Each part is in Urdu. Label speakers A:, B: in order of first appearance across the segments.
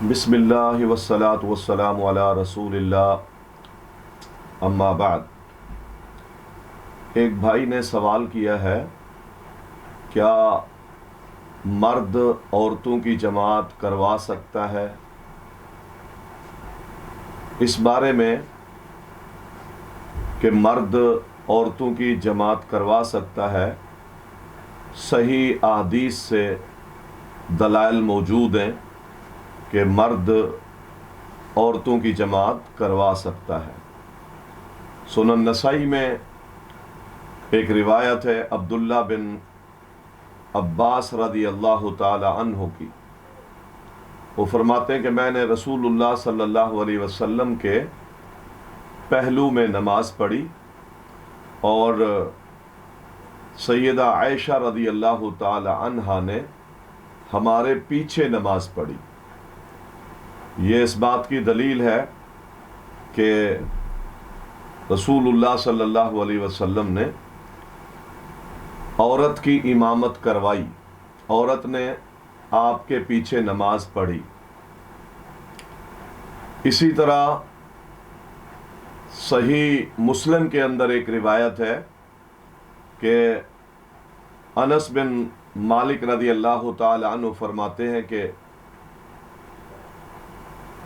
A: بسم اللہ والصلاة والسلام علی رسول اللہ، اما بعد۔ ایک بھائی نے سوال کیا ہے، کیا مرد عورتوں کی جماعت کروا سکتا ہے؟ اس بارے میں کہ مرد عورتوں کی جماعت کروا سکتا ہے، صحیح احادیث سے دلائل موجود ہیں کہ مرد عورتوں کی جماعت کروا سکتا ہے۔ سنن نسائی میں ایک روایت ہے عبداللہ بن عباس رضی اللہ تعالی عنہ کی۔ وہ فرماتے ہیں کہ میں نے رسول اللہ صلی اللہ علیہ وسلم کے پہلو میں نماز پڑھی اور سیدہ عائشہ رضی اللہ تعالی عنہا نے ہمارے پیچھے نماز پڑھی۔ یہ اس بات کی دلیل ہے کہ رسول اللہ صلی اللہ علیہ وسلم نے عورت کی امامت کروائی، عورت نے آپ کے پیچھے نماز پڑھی۔ اسی طرح صحیح مسلم کے اندر ایک روایت ہے کہ انس بن مالک رضی اللہ تعالی عنہ فرماتے ہیں کہ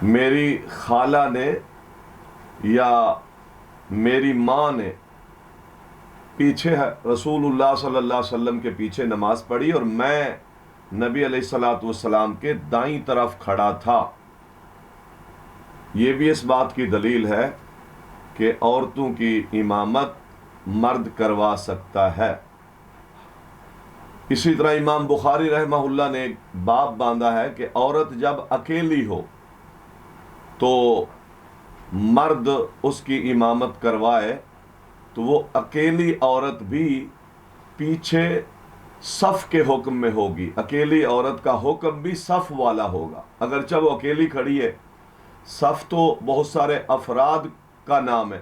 A: میری خالہ نے یا میری ماں نے پیچھے رسول اللہ صلی اللہ علیہ وسلم کے پیچھے نماز پڑھی اور میں نبی علیہ الصلوۃ والسلام کے دائیں طرف کھڑا تھا۔ یہ بھی اس بات کی دلیل ہے کہ عورتوں کی امامت مرد کروا سکتا ہے۔ اسی طرح امام بخاری رحمہ اللہ نے ایک باب باندھا ہے کہ عورت جب اکیلی ہو تو مرد اس کی امامت کروائے تو وہ اکیلی عورت بھی پیچھے صف کے حکم میں ہوگی، اکیلی عورت کا حکم بھی صف والا ہوگا۔ اگرچہ وہ اکیلی کھڑی ہے، صف تو بہت سارے افراد کا نام ہے،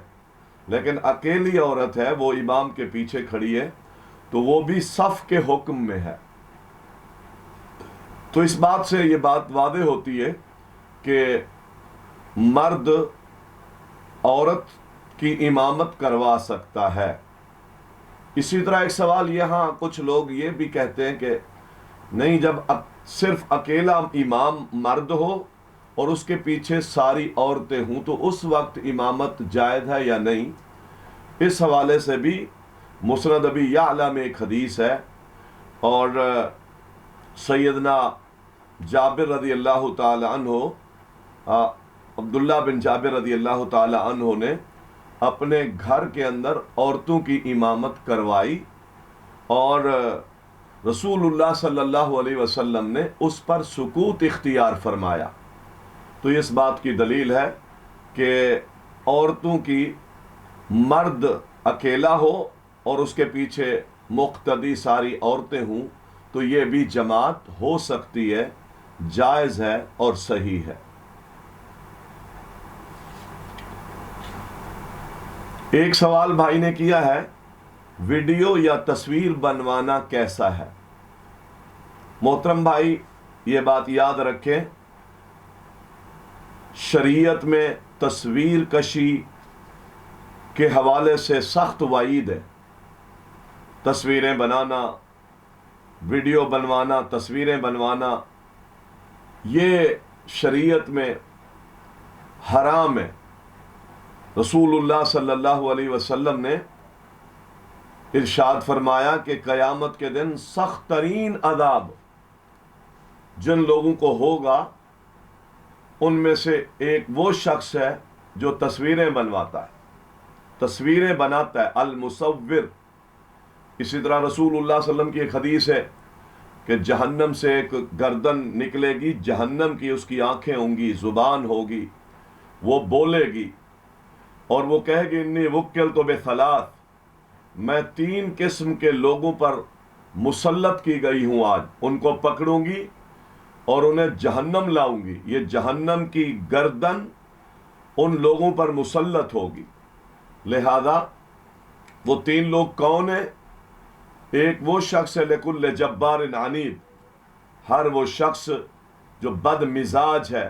A: لیکن اکیلی عورت ہے، وہ امام کے پیچھے کھڑی ہے تو وہ بھی صف کے حکم میں ہے۔ تو اس بات سے یہ بات واضح ہوتی ہے کہ مرد عورت کی امامت کروا سکتا ہے۔ اسی طرح ایک سوال یہاں کچھ لوگ یہ بھی کہتے ہیں کہ نہیں، جب صرف اکیلا امام مرد ہو اور اس کے پیچھے ساری عورتیں ہوں تو اس وقت امامت جائز ہے یا نہیں۔ اس حوالے سے بھی مسند ابی یعلا میں ایک حدیث ہے اور سیدنا جابر رضی اللہ تعالی عنہ، عبداللہ بن جابر رضی اللہ تعالی عنہ نے اپنے گھر کے اندر عورتوں کی امامت کروائی اور رسول اللہ صلی اللہ علیہ وسلم نے اس پر سکوت اختیار فرمایا۔ تو اس بات کی دلیل ہے کہ عورتوں کی مرد اکیلا ہو اور اس کے پیچھے مقتدی ساری عورتیں ہوں تو یہ بھی جماعت ہو سکتی ہے، جائز ہے اور صحیح ہے۔ ایک سوال بھائی نے کیا ہے، ویڈیو یا تصویر بنوانا کیسا ہے؟ محترم بھائی، یہ بات یاد رکھیں، شریعت میں تصویر کشی کے حوالے سے سخت وعید ہے۔ تصویریں بنانا، ویڈیو بنوانا، تصویریں بنوانا، یہ شریعت میں حرام ہے۔ رسول اللہ صلی اللہ علیہ وسلم نے ارشاد فرمایا کہ قیامت کے دن سخت ترین عذاب جن لوگوں کو ہوگا ان میں سے ایک وہ شخص ہے جو تصویریں بنواتا ہے، تصویریں بناتا ہے، المصور۔ اسی طرح رسول اللہ صلی اللہ علیہ وسلم کی ایک حدیث ہے کہ جہنم سے ایک گردن نکلے گی، جہنم کی، اس کی آنکھیں ہوں گی، زبان ہوگی، وہ بولے گی اور وہ کہے گی انی وکلت بثلاث، میں 3 قسم کے لوگوں پر مسلط کی گئی ہوں، آج ان کو پکڑوں گی اور انہیں جہنم لاؤں گی۔ یہ جہنم کی گردن ان لوگوں پر مسلط ہوگی۔ لہذا وہ 3 لوگ کون ہیں؟ ایک وہ شخص ہے لکل جبار عنید، ہر وہ شخص جو بد مزاج ہے،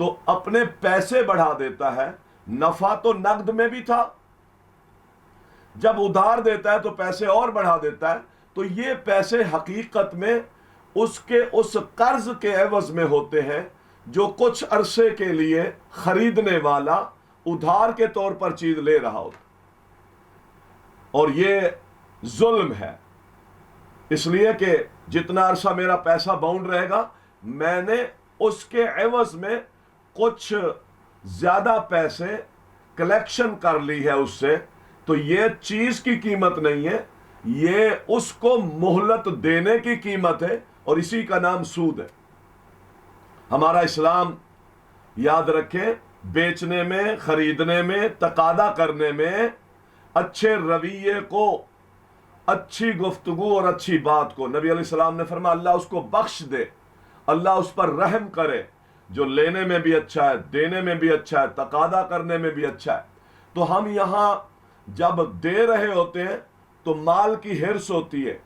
A: تو اپنے پیسے بڑھا دیتا ہے. نفع تو نقد میں بھی تھا، جب ادھار دیتا ہے تو پیسے اور بڑھا دیتا ہے. تو یہ پیسے حقیقت میں اس قرض کے عوض میں ہوتے ہیں جو کچھ عرصے کے لیے خریدنے والا ادھار کے طور پر چیز لے رہا ہوتا، اور یہ ظلم ہے. اس لیے کہ جتنا عرصہ میرا پیسہ باؤنڈ رہے گا، میں نے اس کے عوض میں کچھ زیادہ پیسے کلیکشن کر لی ہے اس سے، تو یہ چیز کی قیمت نہیں ہے، یہ اس کو مہلت دینے کی قیمت ہے، اور اسی کا نام سود ہے. ہمارا اسلام، یاد رکھیں، بیچنے میں، خریدنے میں، تقاضا کرنے میں اچھے رویے کو، اچھی گفتگو اور اچھی بات کو، نبی علیہ السلام نے فرمایا اللہ اس کو بخش دے، اللہ اس پر رحم کرے، جو لینے میں بھی اچھا ہے، دینے میں بھی اچھا ہے، تقاضا کرنے میں بھی اچھا ہے. تو ہم یہاں جب دے رہے ہوتے ہیں تو مال کی ہرس ہوتی ہے،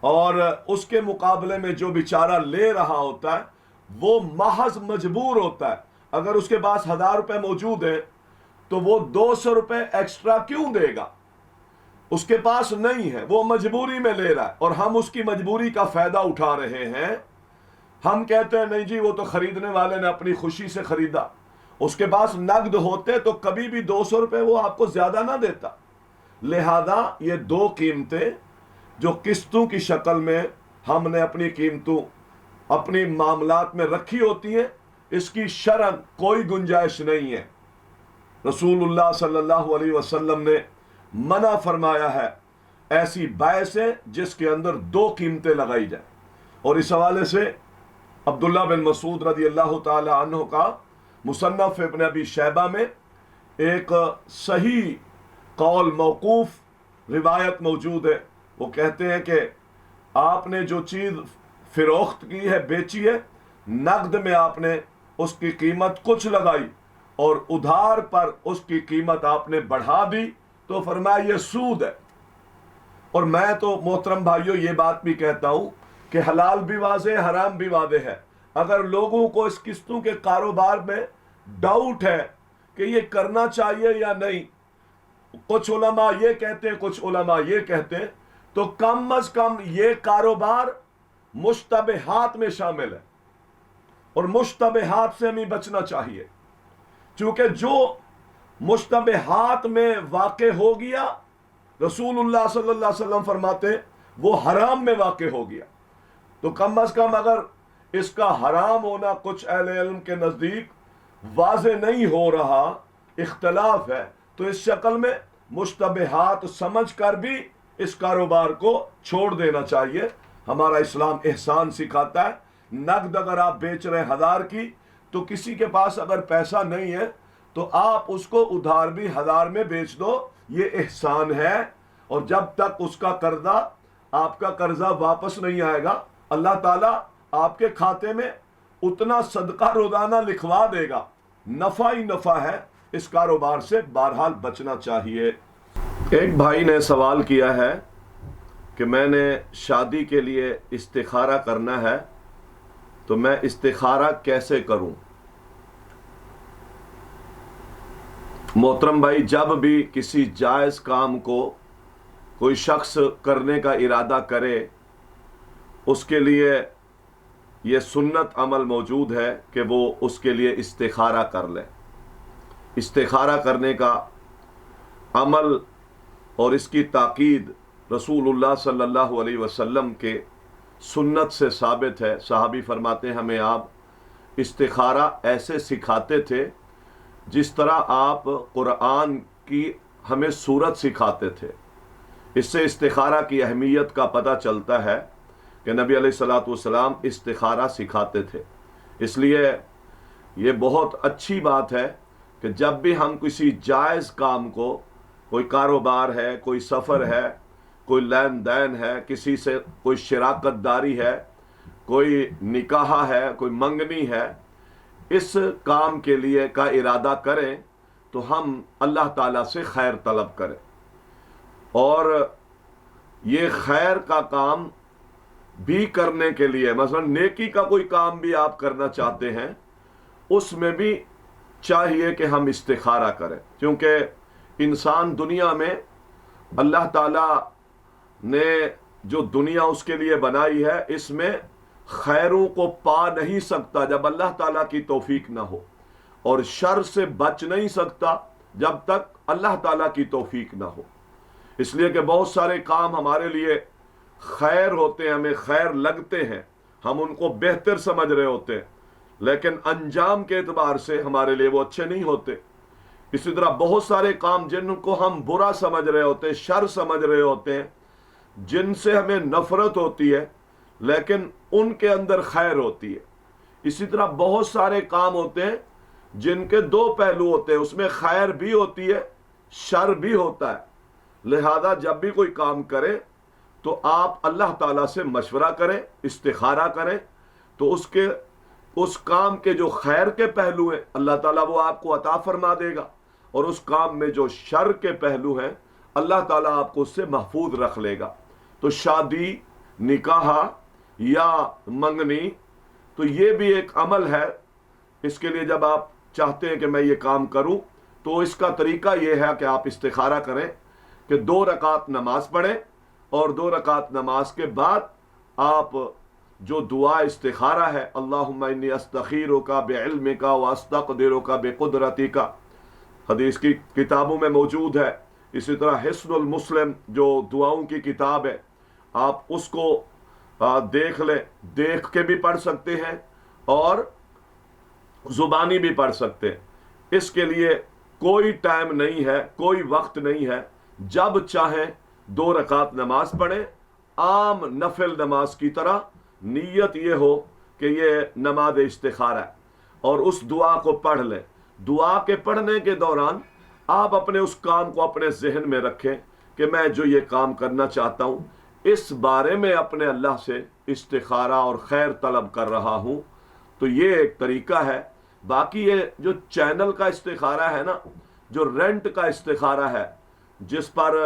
A: اور اس کے مقابلے میں جو بیچارہ لے رہا ہوتا ہے وہ محض مجبور ہوتا ہے. اگر اس کے پاس 1000 روپے موجود ہیں تو وہ 200 روپے ایکسٹرا کیوں دے گا؟ اس کے پاس نہیں ہے، وہ مجبوری میں لے رہا ہے، اور ہم اس کی مجبوری کا فائدہ اٹھا رہے ہیں. ہم کہتے ہیں نہیں جی وہ تو خریدنے والے نے اپنی خوشی سے خریدا. اس کے پاس نقد ہوتے تو کبھی بھی 200 روپے وہ آپ کو زیادہ نہ دیتا. لہذا یہ دو قیمتیں جو قسطوں کی شکل میں ہم نے اپنی قیمتوں اپنی معاملات میں رکھی ہوتی ہیں، اس کی شرعاً کوئی گنجائش نہیں ہے. رسول اللہ صلی اللہ علیہ وسلم نے منع فرمایا ہے ایسی بائع سے جس کے اندر دو قیمتیں لگائی جائیں. اور اس حوالے سے عبداللہ بن مسعود رضی اللہ تعالی عنہ کا مصنف ابن ابی شیبہ میں ایک صحیح قول موقوف روایت موجود ہے. وہ کہتے ہیں کہ آپ نے جو چیز فروخت کی ہے، بیچی ہے، نقد میں آپ نے اس کی قیمت کچھ لگائی اور ادھار پر اس کی قیمت آپ نے بڑھا دی، تو فرمایا یہ سود ہے. اور میں تو محترم بھائیوں یہ بات بھی کہتا ہوں کہ حلال بھی واضح ہے، حرام بھی واضح ہے. اگر لوگوں کو اس قسطوں کے کاروبار میں ڈاؤٹ ہے کہ یہ کرنا چاہیے یا نہیں، کچھ علماء یہ کہتے ہیں، کچھ علماء یہ کہتے ہیں، تو کم از کم یہ کاروبار مشتبہات میں شامل ہے، اور مشتبہات سے ہمیں بچنا چاہیے، چونکہ جو مشتبہات میں واقع ہو گیا رسول اللہ صلی اللہ علیہ وسلم فرماتے ہیں وہ حرام میں واقع ہو گیا. تو کم از کم اگر اس کا حرام ہونا کچھ اہل علم کے نزدیک واضح نہیں ہو رہا، اختلاف ہے، تو اس شکل میں مشتبہات سمجھ کر بھی اس کاروبار کو چھوڑ دینا چاہیے. ہمارا اسلام احسان سکھاتا ہے. نقد اگر آپ بیچ رہے ہیں 1000 کی، تو کسی کے پاس اگر پیسہ نہیں ہے تو آپ اس کو ادھار بھی 1000 میں بیچ دو، یہ احسان ہے. اور جب تک اس کا قرضہ، آپ کا قرضہ واپس نہیں آئے گا، اللہ تعالیٰ آپ کے کھاتے میں اتنا صدقہ روزانہ لکھوا دے گا. نفع ہی نفع ہے، اس کاروبار سے بہرحال بچنا چاہیے. ایک بھائی نے سوال کیا ہے کہ میں نے شادی کے لیے استخارہ کرنا ہے، تو میں استخارہ کیسے کروں؟ محترم بھائی، جب بھی کسی جائز کام کو کوئی شخص کرنے کا ارادہ کرے، اس کے لیے یہ سنت عمل موجود ہے کہ وہ اس کے لیے استخارہ کر لے. استخارہ کرنے کا عمل اور اس کی تاکید رسول اللہ صلی اللہ علیہ وسلم کے سنت سے ثابت ہے. صحابی فرماتے ہیں ہمیں آپ استخارہ ایسے سکھاتے تھے جس طرح آپ قرآن کی ہمیں سورت سکھاتے تھے. اس سے استخارہ کی اہمیت کا پتہ چلتا ہے کہ نبی علیہ الصلوۃ والسلام استخارہ سکھاتے تھے. اس لیے یہ بہت اچھی بات ہے کہ جب بھی ہم کسی جائز کام کو، کوئی کاروبار ہے، کوئی سفر ہے، کوئی لین دین ہے، کسی سے کوئی شراکت داری ہے، کوئی نکاح ہے، کوئی منگنی ہے، اس کام کے لیے کا ارادہ کریں تو ہم اللہ تعالیٰ سے خیر طلب کریں. اور یہ خیر کا کام بھی کرنے کے لیے، مثلا نیکی کا کوئی کام بھی آپ کرنا چاہتے ہیں، اس میں بھی چاہیے کہ ہم استخارہ کریں، کیونکہ انسان دنیا میں اللہ تعالیٰ نے جو دنیا اس کے لیے بنائی ہے، اس میں خیروں کو پا نہیں سکتا جب اللہ تعالیٰ کی توفیق نہ ہو، اور شر سے بچ نہیں سکتا جب تک اللہ تعالیٰ کی توفیق نہ ہو۔ اس لیے کہ بہت سارے کام ہمارے لیے خیر ہوتے ہیں، ہمیں خیر لگتے ہیں، ہم ان کو بہتر سمجھ رہے ہوتے ہیں، لیکن انجام کے اعتبار سے ہمارے لیے وہ اچھے نہیں ہوتے۔ اسی طرح بہت سارے کام جن کو ہم برا سمجھ رہے ہوتے ہیں، شر سمجھ رہے ہوتے ہیں، جن سے ہمیں نفرت ہوتی ہے، لیکن ان کے اندر خیر ہوتی ہے۔ اسی طرح بہت سارے کام ہوتے ہیں جن کے دو پہلو ہوتے ہیں، اس میں خیر بھی ہوتی ہے، شر بھی ہوتا ہے۔ لہذا جب بھی کوئی کام کرے تو آپ اللہ تعالیٰ سے مشورہ کریں، استخارہ کریں، تو اس کام کے جو خیر کے پہلو ہیں اللہ تعالیٰ وہ آپ کو عطا فرما دے گا، اور اس کام میں جو شر کے پہلو ہیں اللہ تعالیٰ آپ کو اس سے محفوظ رکھ لے گا۔ تو شادی، نکاح یا منگنی، تو یہ بھی ایک عمل ہے۔ اس کے لیے جب آپ چاہتے ہیں کہ میں یہ کام کروں تو اس کا طریقہ یہ ہے کہ آپ استخارہ کریں کہ 2 رکعت نماز پڑھیں، اور 2 رکعت نماز کے بعد آپ جو دعا استخارہ ہے، اللہم انی استخیرک بعلمک واستقدرک بقدرتک، حدیث کی کتابوں میں موجود ہے۔ اسی طرح حصن المسلم جو دعاؤں کی کتاب ہے، آپ اس کو دیکھ لیں، دیکھ کے بھی پڑھ سکتے ہیں اور زبانی بھی پڑھ سکتے ہیں۔ اس کے لیے کوئی ٹائم نہیں ہے، کوئی وقت نہیں ہے، جب چاہیں 2 رکعت نماز پڑھیں، عام نفل نماز کی طرح۔ نیت یہ ہو کہ یہ نماز استخارہ ہے، اور اس دعا کو پڑھ لیں۔ دعا کے پڑھنے کے دوران آپ اپنے اس کام کو اپنے ذہن میں رکھیں کہ میں جو یہ کام کرنا چاہتا ہوں اس بارے میں اپنے اللہ سے استخارہ اور خیر طلب کر رہا ہوں۔ تو یہ ایک طریقہ ہے۔ باقی یہ جو چینل کا استخارہ ہے نا، جو رینٹ کا استخارہ ہے، جس پر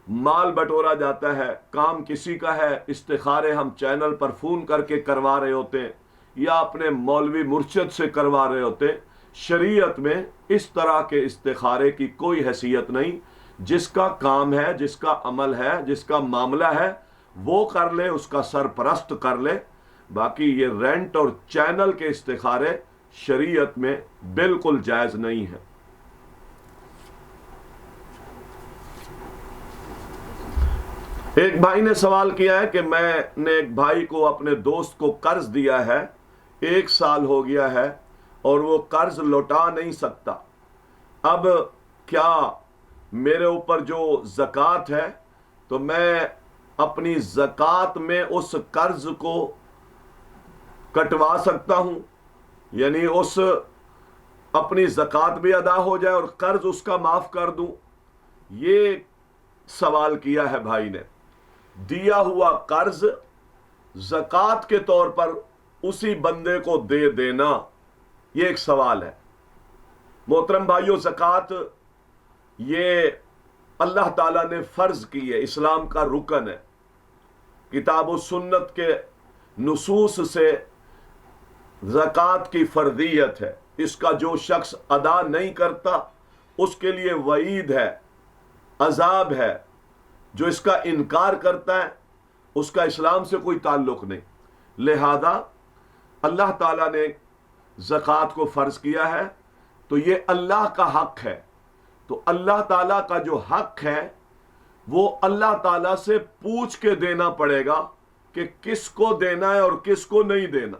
A: مال بٹورا جاتا ہے، کام کسی کا ہے، استخارے ہم چینل پر فون کر کے کروا رہے ہوتے ہیں یا اپنے مولوی مرشد سے کروا رہے ہوتے ہیں، شریعت میں اس طرح کے استخارے کی کوئی حیثیت نہیں۔ جس کا کام ہے، جس کا عمل ہے، جس کا معاملہ ہے وہ کر لے، اس کا سرپرست کر لے۔ باقی یہ رینٹ اور چینل کے استخارے شریعت میں بالکل جائز نہیں ہے۔ ایک بھائی نے سوال کیا ہے کہ میں نے ایک بھائی کو، اپنے دوست کو قرض دیا ہے، 1 سال ہو گیا ہے اور وہ قرض لوٹا نہیں سکتا، اب کیا میرے اوپر جو زکوٰۃ ہے تو میں اپنی زکوٰۃ میں اس قرض کو کٹوا سکتا ہوں؟ یعنی اس اپنی زکوٰۃ بھی ادا ہو جائے اور قرض اس کا معاف کر دوں؟ یہ سوال کیا ہے بھائی نے۔ دیا ہوا قرض زکوٰۃ کے طور پر اسی بندے کو دے دینا، یہ ایک سوال ہے۔ محترم بھائیو، زکوٰۃ یہ اللہ تعالیٰ نے فرض کی ہے، اسلام کا رکن ہے، کتاب و سنت کے نصوص سے زکوٰۃ کی فرضیت ہے۔ اس کا جو شخص ادا نہیں کرتا اس کے لیے وعید ہے، عذاب ہے۔ جو اس کا انکار کرتا ہے اس کا اسلام سے کوئی تعلق نہیں۔ لہذا اللہ تعالیٰ نے زکوٰۃ کو فرض کیا ہے تو یہ اللہ کا حق ہے۔ تو اللہ تعالیٰ کا جو حق ہے وہ اللہ تعالیٰ سے پوچھ کے دینا پڑے گا کہ کس کو دینا ہے اور کس کو نہیں دینا۔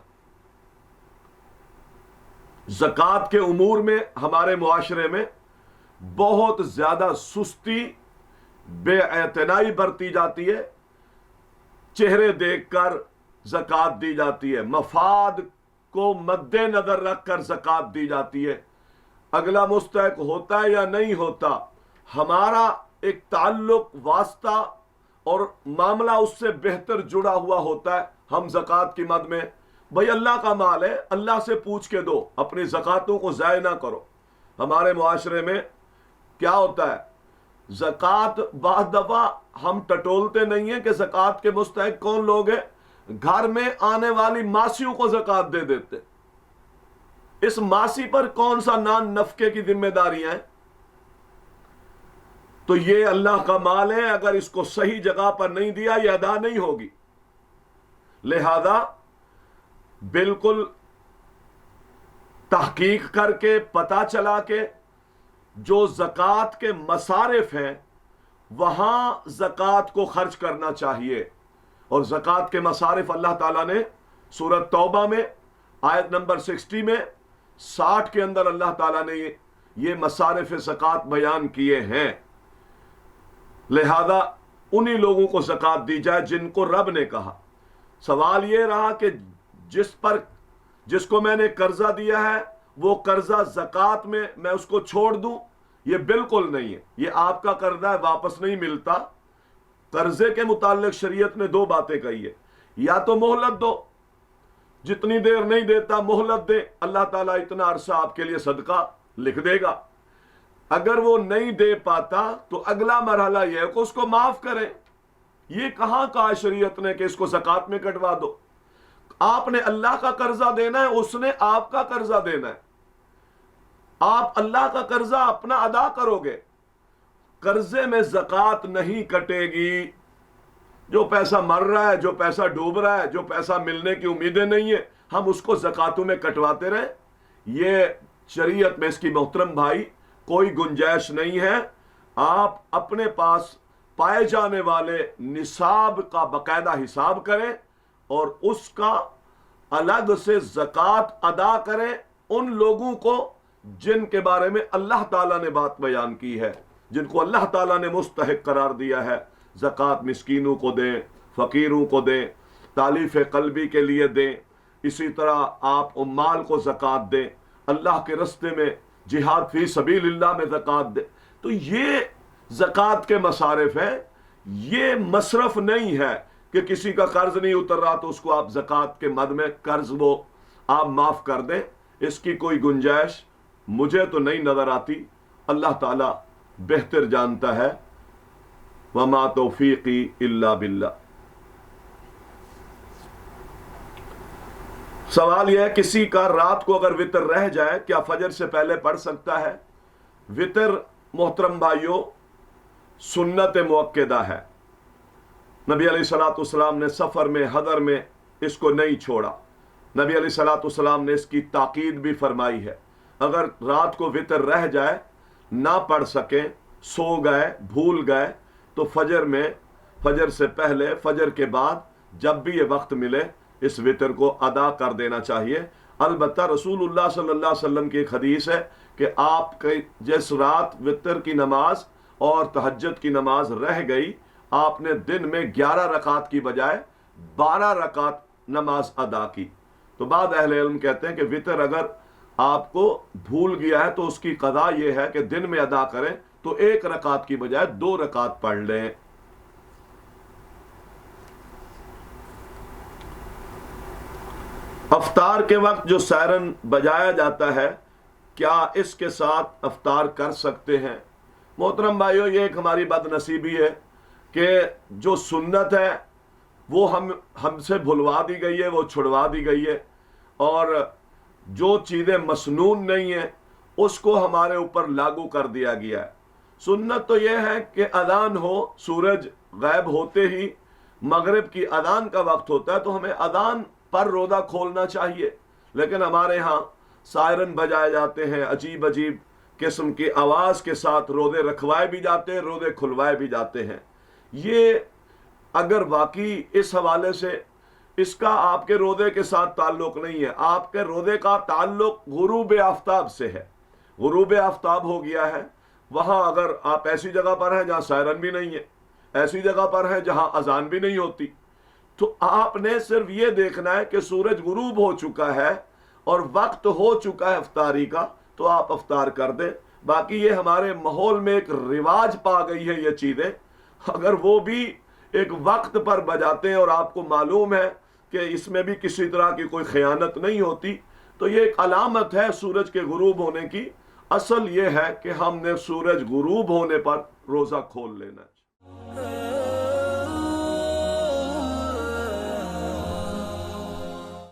A: زکوٰۃ کے امور میں ہمارے معاشرے میں بہت زیادہ سستی، بے اعتنائی برتی جاتی ہے، چہرے دیکھ کر زکوٰۃ دی جاتی ہے، مفاد کو مد نظر رکھ کر زکوٰۃ دی جاتی ہے۔ اگلا مستحق ہوتا ہے یا نہیں ہوتا، ہمارا ایک تعلق، واسطہ اور معاملہ اس سے بہتر جڑا ہوا ہوتا ہے، ہم زکوٰۃ کی مد میں بھائی اللہ کا مال ہے، اللہ سے پوچھ کے دو، اپنی زکوٰۃوں کو ضائع نہ کرو۔ ہمارے معاشرے میں کیا ہوتا ہے، زکوٰۃ بعض دفعہ ہم ٹٹولتے نہیں ہیں کہ زکوٰۃ کے مستحق کون لوگ ہیں، گھر میں آنے والی ماسیوں کو زکوٰۃ دے دیتے، اس ماسی پر کون سا نان نفقے کی ذمہ داریاں ہیں؟ تو یہ اللہ کا مال ہے، اگر اس کو صحیح جگہ پر نہیں دیا یہ ادا نہیں ہوگی۔ لہذا بالکل تحقیق کر کے پتہ چلا کہ جو زکوٰۃ کے مصارف ہیں وہاں زکوٰۃ کو خرچ کرنا چاہیے۔ اور زکوٰۃ کے مصارف اللہ تعالیٰ نے سورۃ توبہ میں آیت نمبر 60 میں 60 کے اندر اللہ تعالیٰ نے یہ مصارف زکوٰۃ بیان کیے ہیں۔ لہذا انہی لوگوں کو زکوٰۃ دی جائے جن کو رب نے کہا۔ سوال یہ رہا کہ جس کو میں نے قرضہ دیا ہے وہ قرضہ زکوٰۃ میں اس کو چھوڑ دوں؟ یہ بالکل نہیں ہے، یہ آپ کا قرضہ ہے، واپس نہیں ملتا۔ قرضے کے متعلق شریعت نے 2 باتیں کہی ہے، یا تو مہلت دو، جتنی دیر نہیں دیتا مہلت دے، اللہ تعالیٰ اتنا عرصہ آپ کے لیے صدقہ لکھ دے گا۔ اگر وہ نہیں دے پاتا تو اگلا مرحلہ یہ ہے کہ اس کو معاف کریں۔ یہ کہاں کہا شریعت نے کہ اس کو زکوٰۃ میں کٹوا دو؟ آپ نے اللہ کا قرضہ دینا ہے، اس نے آپ کا قرضہ دینا ہے۔ آپ اللہ کا قرضہ اپنا ادا کرو گے، قرضے میں زکوٰۃ نہیں کٹے گی۔ جو پیسہ مر رہا ہے، جو پیسہ ڈوب رہا ہے، جو پیسہ ملنے کی امیدیں نہیں ہیں، ہم اس کو زکوٰۃوں میں کٹواتے رہیں، یہ شریعت میں اس کی محترم بھائی کوئی گنجائش نہیں ہے۔ آپ اپنے پاس پائے جانے والے نصاب کا باقاعدہ حساب کریں اور اس کا الگ سے زکوٰۃ ادا کریں ان لوگوں کو جن کے بارے میں اللہ تعالیٰ نے بات بیان کی ہے، جن کو اللہ تعالیٰ نے مستحق قرار دیا ہے۔ زکوٰۃ مسکینوں کو دیں، فقیروں کو دیں، تالیف قلبی کے لیے دیں، اسی طرح آپ عمال کو زکوٰۃ دیں، اللہ کے رستے میں جہاد فی سبیل اللہ میں زکوٰۃ دیں۔ تو یہ زکوٰۃ کے مصارف ہیں، یہ مصرف نہیں ہے کہ کسی کا قرض نہیں اتر رہا تو اس کو آپ زکوٰۃ کے مد میں قرض وہ آپ معاف کر دیں۔ اس کی کوئی گنجائش مجھے تو نہیں نظر آتی، اللہ تعالیٰ بہتر جانتا ہے۔ وما توفیقی الا باللہ۔ سوال یہ ہے کسی کا رات کو اگر وتر رہ جائے کیا فجر سے پہلے پڑھ سکتا ہے؟ وتر محترم بھائیوں سنت مؤکدہ ہے۔ نبی علیہ الصلوۃ والسلام نے سفر میں حضر میں اس کو نہیں چھوڑا۔ نبی علیہ الصلوۃ والسلام نے اس کی تاکید بھی فرمائی ہے۔ اگر رات کو وتر رہ جائے، نہ پڑھ سکیں، سو گئے، بھول گئے، تو فجر سے پہلے، فجر کے بعد جب بھی یہ وقت ملے اس وتر کو ادا کر دینا چاہیے۔ البتہ رسول اللہ صلی اللہ علیہ وسلم کی ایک حدیث ہے کہ آپ کے جس رات وتر کی نماز اور تہجد کی نماز رہ گئی، آپ نے دن میں 11 رکعت کی بجائے 12 رکعت نماز ادا کی۔ تو بعض اہل علم کہتے ہیں کہ وتر اگر آپ کو بھول گیا ہے تو اس کی قضا یہ ہے کہ دن میں ادا کریں تو 1 رکعت کی بجائے 2 رکعت پڑھ لیں۔ افطار کے وقت جو سائرن بجایا جاتا ہے کیا اس کے ساتھ افطار کر سکتے ہیں؟ محترم بھائیو یہ ایک ہماری بد نصیبی ہے کہ جو سنت ہے وہ ہم سے بھلوا دی گئی ہے، وہ چھڑوا دی گئی ہے، اور جو چیزیں مسنون نہیں ہیں اس کو ہمارے اوپر لاگو کر دیا گیا ہے۔ سنت تو یہ ہے کہ اذان ہو، سورج غائب ہوتے ہی مغرب کی اذان کا وقت ہوتا ہے تو ہمیں اذان پر روزہ کھولنا چاہیے، لیکن ہمارے ہاں سائرن بجائے جاتے ہیں، عجیب عجیب قسم کی آواز کے ساتھ روزے رکھوائے بھی جاتے ہیں، روزے کھلوائے بھی جاتے ہیں۔ یہ اگر واقعی اس حوالے سے اس کا آپ کے روزے کے ساتھ تعلق نہیں ہے، آپ کے روزے کا تعلق غروب آفتاب سے ہے۔ غروب آفتاب ہو گیا ہے، وہاں اگر آپ ایسی جگہ پر ہیں جہاں سائرن بھی نہیں ہے، ایسی جگہ پر ہیں جہاں اذان بھی نہیں ہوتی، تو آپ نے صرف یہ دیکھنا ہے کہ سورج غروب ہو چکا ہے اور وقت ہو چکا ہے افطاری کا، تو آپ افطار کر دیں۔ باقی یہ ہمارے ماحول میں ایک رواج پا گئی ہے یہ چیزیں، اگر وہ بھی ایک وقت پر بجاتے ہیں اور آپ کو معلوم ہے کہ اس میں بھی کسی طرح کی کوئی خیانت نہیں ہوتی، تو یہ ایک علامت ہے سورج کے غروب ہونے کی۔ اصل یہ ہے کہ ہم نے سورج غروب ہونے پر روزہ کھول لینا ہے۔